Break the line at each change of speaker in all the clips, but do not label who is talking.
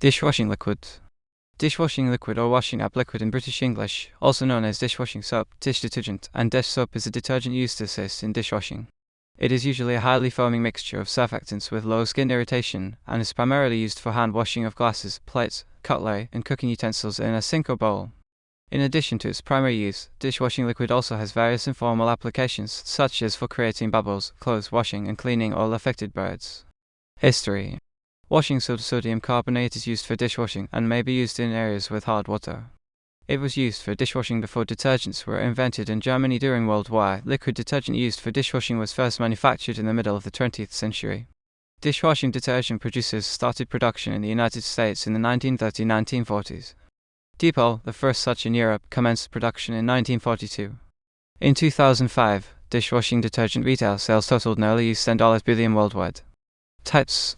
Dishwashing liquid. Dishwashing liquid or washing up liquid in British English, also known as dishwashing soap, dish detergent, and dish soap, is a detergent used to assist in dishwashing. It is usually a highly foaming mixture of surfactants with low skin irritation and is primarily used for hand washing of glasses, plates, cutlery, and cooking utensils in a sink or bowl. In addition to its primary use, dishwashing liquid also has various informal applications, such as for creating bubbles, clothes washing, and cleaning oil-affected birds. History. Washing soda sodium carbonate is used for dishwashing and may be used in areas with hard water. It was used for dishwashing before detergents were invented in Germany during World War. Liquid detergent used for dishwashing was first manufactured in the middle of the 20th century. Dishwashing detergent producers started production in the United States in the 1930s-1940s. Deepol, the first such in Europe, commenced production in 1942. In 2005, dishwashing detergent retail sales totaled nearly $10 billion worldwide. Types.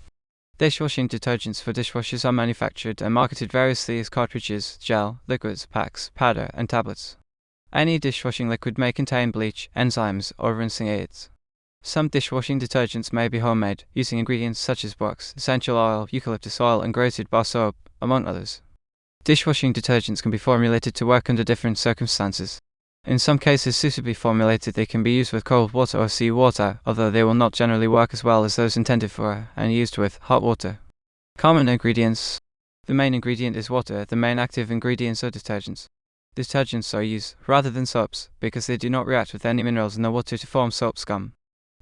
Dishwashing detergents for dishwashers are manufactured and marketed variously as cartridges, gel, liquids, packs, powder, and tablets. Any dishwashing liquid may contain bleach, enzymes, or rinsing aids. Some dishwashing detergents may be homemade, using ingredients such as borax, essential oil, eucalyptus oil, and grated bar soap, among others. Dishwashing detergents can be formulated to work under different circumstances. In some cases suitably formulated, they can be used with cold water or sea water, although they will not generally work as well as those intended for and used with hot water. Common ingredients. The main ingredient is water. The main active ingredients are detergents. Detergents are used rather than soaps because they do not react with any minerals in the water to form soap scum.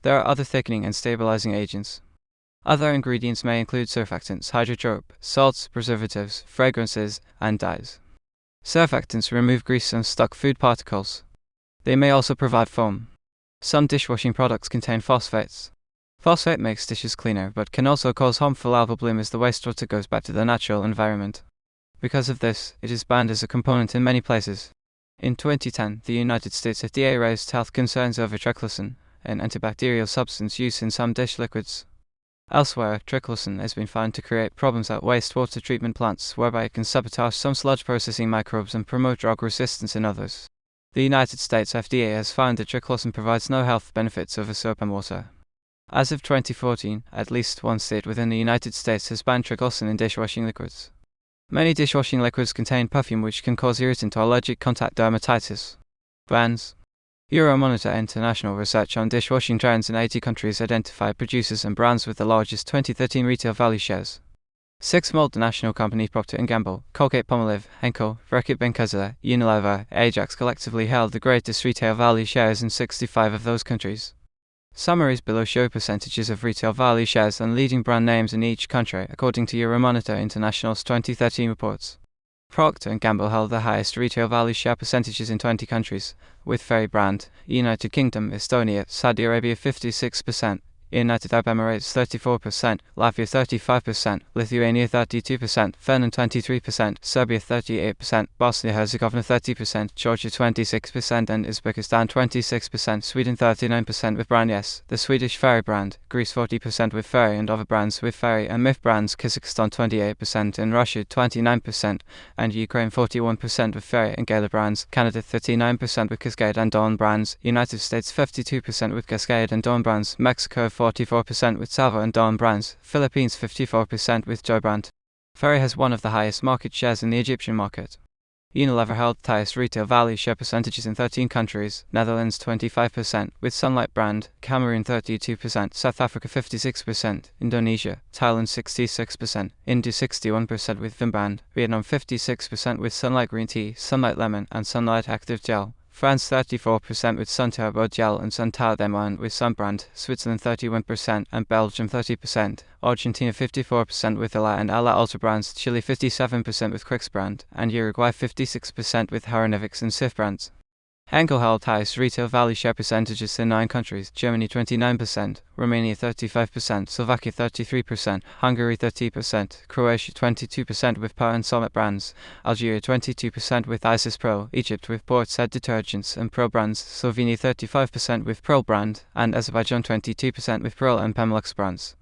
There are other thickening and stabilizing agents. Other ingredients may include surfactants, hydrotropes, salts, preservatives, fragrances, and dyes. Surfactants remove grease and stuck food particles. They may also provide foam. Some dishwashing products contain phosphates. Phosphate makes dishes cleaner but can also cause harmful algal bloom as the wastewater goes back to the natural environment. Because of this, it is banned as a component in many places. In 2010, the United States FDA raised health concerns over Triclosan, an antibacterial substance used in some dish liquids. Elsewhere, Triclosan has been found to create problems at wastewater treatment plants, whereby it can sabotage some sludge processing microbes and promote drug resistance in others. The United States FDA has found that Triclosan provides no health benefits over soap and water. As of 2014, at least one state within the United States has banned Triclosan in dishwashing liquids. Many dishwashing liquids contain perfume which can cause irritant or allergic contact dermatitis. Brands. Euromonitor International research on dishwashing trends in 80 countries identified producers and brands with the largest 2013 retail value shares. 6 multinational companies, Procter & Gamble, Colgate-Palmolive, Henkel, Reckitt-Benckiser, Unilever, Ajax collectively held the greatest retail value shares in 65 of those countries. Summaries below show percentages of retail value shares and leading brand names in each country according to Euromonitor International's 2013 reports. Procter & Gamble held the highest retail value share percentages in 20 countries, with Fairy brand, United Kingdom, Estonia, Saudi Arabia 56%, United Arab Emirates 34%, Latvia 35%, Lithuania 32%, Finland 23%, Serbia 38%, Bosnia-Herzegovina 30%, Georgia 26%, and Uzbekistan 26%, Sweden 39% with brand Yes, the Swedish Fairy brand, Greece 40% with Fairy and other brands with Fairy and Myth brands, Kazakhstan 28% and Russia 29%, and Ukraine 41% with Fairy and Gala brands, Canada 39% with Cascade and Dawn brands, United States 52% with Cascade and Dawn brands, Mexico 44% with Salvo and Dawn brands, Philippines 54% with Joy brand. Fairy has one of the highest market shares in the Egyptian market. Unilever held the highest retail value share percentages in 13 countries, Netherlands 25% with Sunlight brand, Cameroon 32%, South Africa 56%, Indonesia, Thailand 66%, India 61% with Vim brand, Vietnam 56% with Sunlight green tea, Sunlight lemon and Sunlight active gel. France 34% with Sun Turbo Gel and Sun Demon with Sun brand, Switzerland 31% and Belgium 30%, Argentina 54% with Ala and Ala Ultra brands, Chile 57% with Crix brand, and Uruguay 56% with Haranevix and Sif brands. Henkel held highest retail value share percentages in 9 countries, Germany 29%, Romania 35%, Slovakia 33%, Hungary 30%, Croatia 22% with Power and Summit brands, Algeria 22% with Isis Pro, Egypt with Port Said detergents and Pro brands, Slovenia 35% with Pearl brand, and Azerbaijan 22% with Pearl and Pemlux brands.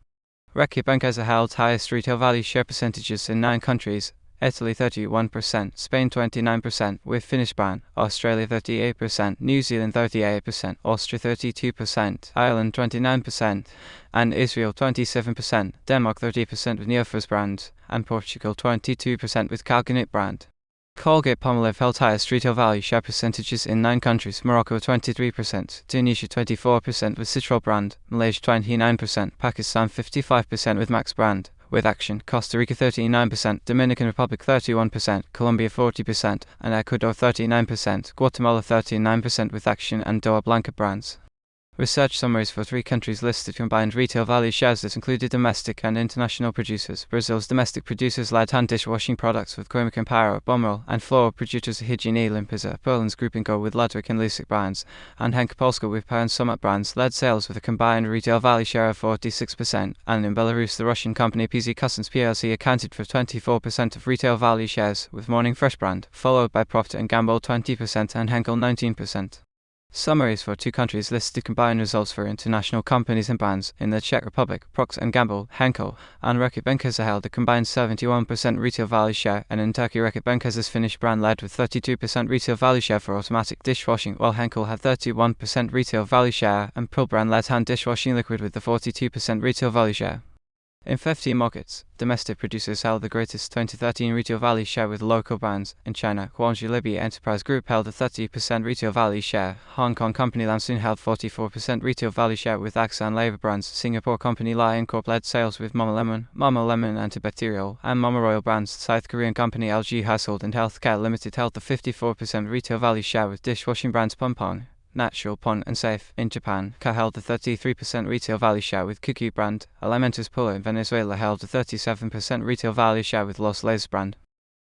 Reckitt Benckiser held highest retail value share percentages in 9 countries, Italy 31%, Spain 29%, with Finnish ban, Australia 38%, New Zealand 38%, Austria 32%, Ireland 29%, and Israel 27%, Denmark 30% with Neofers brand, and Portugal 22% with Calgonate brand. Colgate-Palmolive held highest retail value share percentages in 9 countries: Morocco 23%, Tunisia 24% with Citrol brand, Malaysia 29%, Pakistan 55% with Max brand, with Action, Costa Rica 39%, Dominican Republic 31%, Colombia 40%, and Ecuador 39%, Guatemala 39% with Action and Doa Blanca brands. Research summaries for 3 countries listed combined retail value shares that included domestic and international producers. Brazil's domestic producers led hand dishwashing products with Coimic and Paro, Bomrol, and Floor producers Hygiene Limpiza. Poland's Grupinko with Ludwig and Lusik brands, and Henk Polska with Per and Summit brands led sales with a combined retail value share of 46%, and in Belarus the Russian company PZ Customs plc accounted for 24% of retail value shares, with Morning Fresh brand, followed by Procter & Gamble 20% and Henkel 19%. Summaries for 2 countries listed combined results for international companies and brands. In the Czech Republic, Procter & Gamble, Henkel, and Reckitt Benckiser held a combined 71% retail value share, and in Turkey Reckitt Benckiser's Finnish brand led with 32% retail value share for automatic dishwashing, while Henkel had 31% retail value share, and Pril brand led hand dishwashing liquid with the 42% retail value share. In 15 markets, domestic producers held the greatest 2013 retail value share with local brands. In China, Guangzhou Libi Enterprise Group held a 30% retail value share. Hong Kong company Lamsoon held 44% retail value share with AXA and Labour brands. Singapore company Lion Corp led sales with Mama Lemon Antibacterial, and Mama Royal brands. South Korean company LG Household and Healthcare Limited held the 54% retail value share with dishwashing brands Pompon, Natural, Pon, and Safe. In Japan, Ka held a 33% retail value share with Kuki brand. Alimentos Polo in Venezuela held a 37% retail value share with Los Leis brand.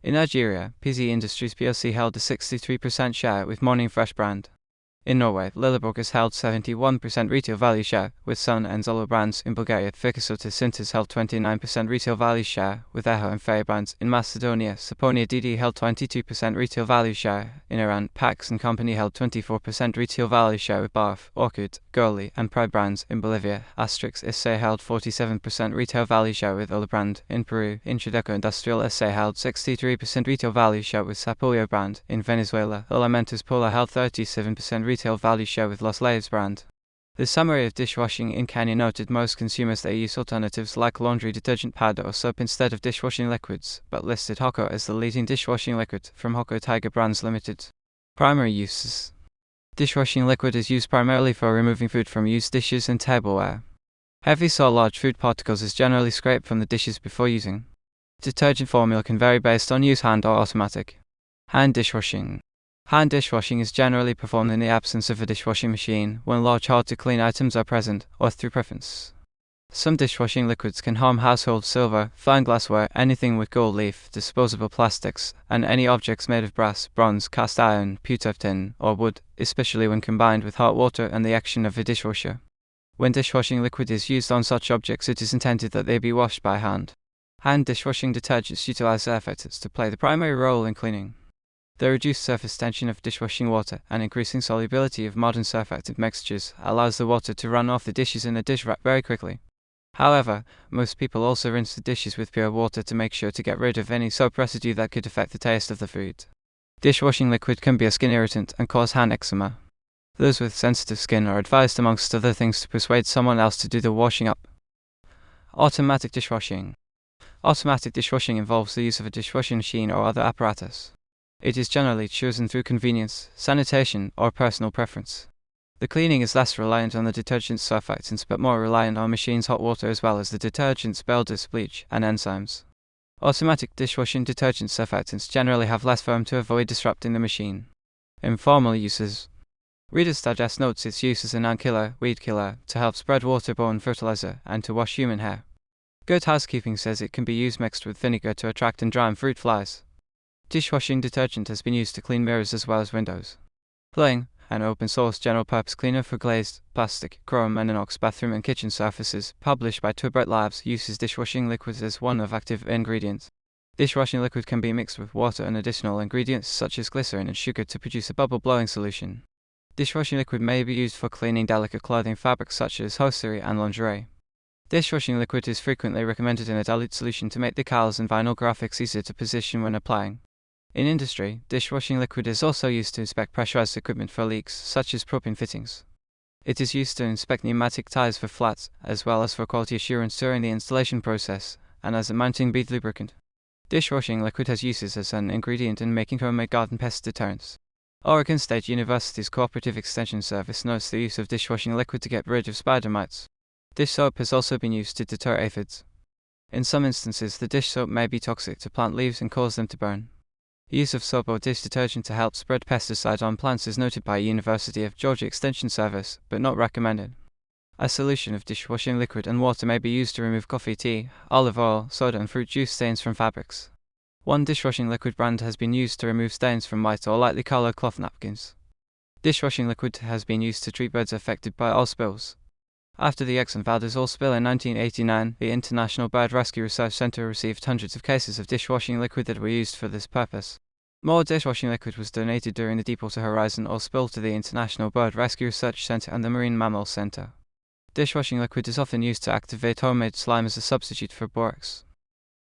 In Nigeria, PZ Industries plc held a 63% share with Morning Fresh brand. In Norway, Lilleborg held 71% retail value share with Sun and Zolo brands. In Bulgaria, Fikasota Sintas held 29% retail value share with Eho and Fey brands. In Macedonia, Saponia DD held 22% retail value share. In Iran, Pax and Company held 24% retail value share with Barf, Orchid, Girly, and Pride brands. In Bolivia, Asterix SA held 47% retail value share with Ola brand. In Peru, Intradeco Industrial SA held 63% retail value share with Sapolio brand. In Venezuela, Alimentos Pola held 37% retail value share with Los Leis brand. The summary of dishwashing in Kenya noted most consumers that use alternatives like laundry detergent powder or soap instead of dishwashing liquids, but listed Hoko as the leading dishwashing liquid from Hoko Tiger Brands Limited. Primary uses. Dishwashing liquid is used primarily for removing food from used dishes and tableware. Heavy salt large food particles is generally scraped from the dishes before using. Detergent formula can vary based on use hand or automatic. Hand dishwashing. Hand dishwashing is generally performed in the absence of a dishwashing machine, when large hard-to-clean items are present, or through preference. Some dishwashing liquids can harm household silver, fine glassware, anything with gold leaf, disposable plastics, and any objects made of brass, bronze, cast iron, pewter, tin, or wood, especially when combined with hot water and the action of a dishwasher. When dishwashing liquid is used on such objects, it is intended that they be washed by hand. Hand dishwashing detergents utilize surfactants to play the primary role in cleaning. The reduced surface tension of dishwashing water and increasing solubility of modern surfactant mixtures allows the water to run off the dishes in a dish rack very quickly. However, most people also rinse the dishes with pure water to make sure to get rid of any soap residue that could affect the taste of the food. Dishwashing liquid can be a skin irritant and cause hand eczema. Those with sensitive skin are advised, amongst other things, to persuade someone else to do the washing up. Automatic dishwashing. Automatic dishwashing involves the use of a dishwashing machine or other apparatus. It is generally chosen through convenience, sanitation, or personal preference. The cleaning is less reliant on the detergent's surfactants but more reliant on machine's hot water as well as the detergent's Beltis, bleach, and enzymes. Automatic dishwashing detergent surfactants generally have less foam to avoid disrupting the machine. Informal uses. Reader's Digest notes its use as an ant killer, weed killer, to help spread waterborne fertilizer, and to wash human hair. Good Housekeeping says it can be used mixed with vinegar to attract and drown fruit flies. Dishwashing detergent has been used to clean mirrors as well as windows. Pling, an open-source general-purpose cleaner for glazed, plastic, chrome and inox bathroom and kitchen surfaces, published by Turbot Labs, uses dishwashing liquids as one of active ingredients. Dishwashing liquid can be mixed with water and additional ingredients such as glycerin and sugar to produce a bubble-blowing solution. Dishwashing liquid may be used for cleaning delicate clothing fabrics such as hosiery and lingerie. Dishwashing liquid is frequently recommended in a dilute solution to make decals and vinyl graphics easier to position when applying. In industry, dishwashing liquid is also used to inspect pressurized equipment for leaks, such as propane fittings. It is used to inspect pneumatic tires for flats, as well as for quality assurance during the installation process, and as a mounting bead lubricant. Dishwashing liquid has uses as an ingredient in making homemade garden pest deterrents. Oregon State University's Cooperative Extension Service notes the use of dishwashing liquid to get rid of spider mites. Dish soap has also been used to deter aphids. In some instances, the dish soap may be toxic to plant leaves and cause them to burn. Use of soap or dish detergent to help spread pesticide on plants is noted by University of Georgia Extension Service, but not recommended. A solution of dishwashing liquid and water may be used to remove coffee, tea, olive oil, soda, and fruit juice stains from fabrics. One dishwashing liquid brand has been used to remove stains from white or lightly colored cloth napkins. Dishwashing liquid has been used to treat birds affected by oil spills. After the Exxon Valdez oil spill in 1989, the International Bird Rescue Research Center received hundreds of cases of dishwashing liquid that were used for this purpose. More dishwashing liquid was donated during the Deepwater Horizon oil spill to the International Bird Rescue Research Center and the Marine Mammal Center. Dishwashing liquid is often used to activate homemade slime as a substitute for borax.